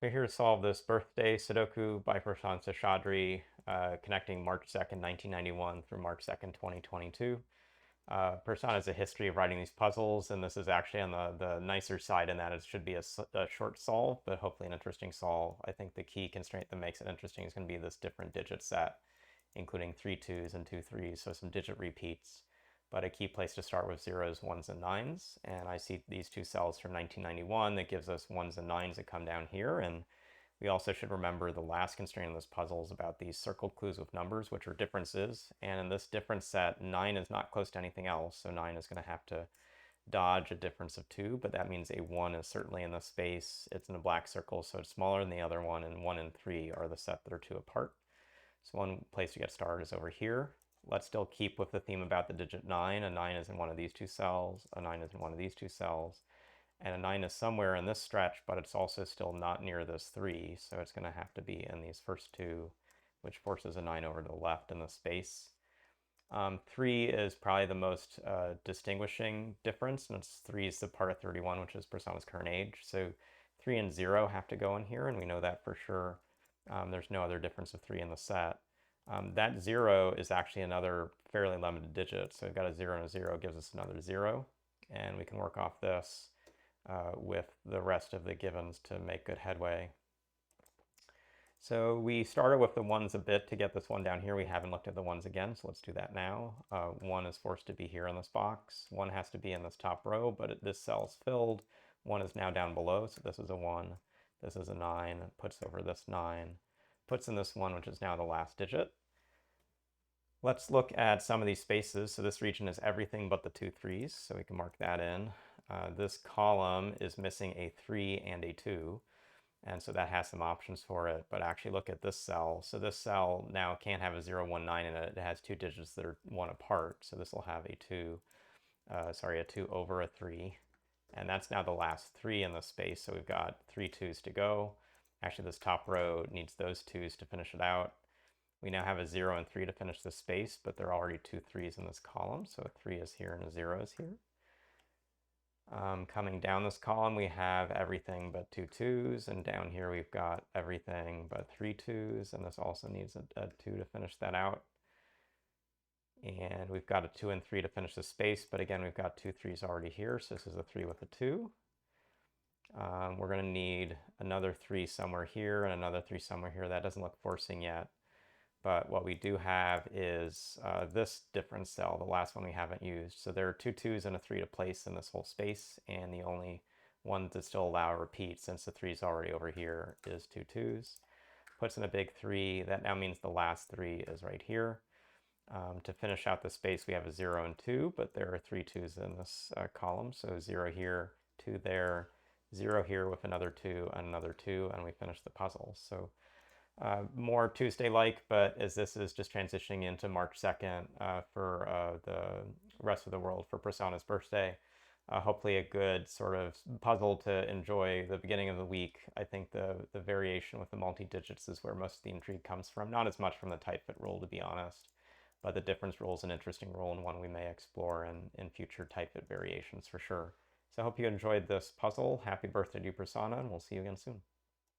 We're here to solve this birthday Sudoku by Prasanna Seshadri, connecting March 2nd, 1991 through March 2nd, 2022. Prasanna has a history of writing these puzzles, and this is actually on the nicer side in that it should be a short solve, but hopefully an interesting solve. I think the key constraint that makes it interesting is going to be this different digit set, including 3 2s and 2 3s, so some digit repeats. But a key place to start with zeros, ones, and nines. And I see these two cells from 1991 that gives us ones and nines that come down here. And we also should remember the last constraint of this puzzle is about these circled clues with numbers, which are differences. And in this difference set, 9 is not close to anything else. So 9 is going to have to dodge a difference of 2, but that means a 1 is certainly in the space. It's in a black circle, so it's smaller than the other one, and 1 and 3 are the set that are 2 apart. So one place to get started is over here. Let's still keep with the theme about the digit 9. A 9 is in one of these two cells, a 9 is in one of these two cells, and a 9 is somewhere in this stretch, but it's also still not near this 3, so it's going to have to be in these first two, which forces a 9 over to the left in the space. 3 is probably the most distinguishing difference, and it's 3 is the part of 31, which is Prasanna's current age. So 3 and 0 have to go in here, and we know that for sure. There's no other difference of 3 in the set. That 0 is actually another fairly limited digit, so we've got a 0 and a 0 gives us another 0, and we can work off this with the rest of the givens to make good headway. So we started with the ones a bit to get this one down here. We haven't looked at the ones again, so let's do that now. 1 is forced to be here in this box. 1 has to be in this top row, but this cell's filled. 1 is now down below, so this is a 1. This is a 9, puts over this 9, puts in this 1, which is now the last digit. Let's look at some of these spaces. So this region is everything but the 2 3s, so we can mark that in. This column is missing a 3 and a 2, and so that has some options for it. But actually look at this cell. So this cell now can't have a 0, 1, 9 in it. It has two digits that are 1 apart, so this will have a 2 over a 3. And that's now the last 3 in the space, so we've got 3 2s to go. Actually, this top row needs those 2s to finish it out. We now have a 0 and 3 to finish the space, but there are already 2 3s in this column, so a 3 is here and a 0 is here. Coming down this column, we have everything but 2 2s, and down here we've got everything but 3 2s, and this also needs a 2 to finish that out. And we've got a 2 and 3 to finish the space, but again, we've got 2 3s already here, so this is a 3 with a 2. We're going to need another 3 somewhere here and another 3 somewhere here. That doesn't look forcing yet. But what we do have is this difference cell, the last one we haven't used. So there are 2 2s and a 3 to place in this whole space, and the only one to still allow a repeat, since the 3 is already over here, is 2 2s. Puts in a big 3. That now means the last 3 is right here. To finish out the space, we have a 0 and 2, but there are 3 2s in this column. So 0 here, 2 there, 0 here with another 2 and another 2, and we finish the puzzle. So more Tuesday-like, but as this is just transitioning into March 2nd for the rest of the world for Prasanna's birthday, hopefully a good sort of puzzle to enjoy the beginning of the week. I think the variation with the multi-digits is where most of the intrigue comes from. Not as much from the type fit rule, to be honest, but the difference rule is an interesting rule and one we may explore in future type fit variations for sure. So I hope you enjoyed this puzzle. Happy birthday to you, Prasanna, and we'll see you again soon.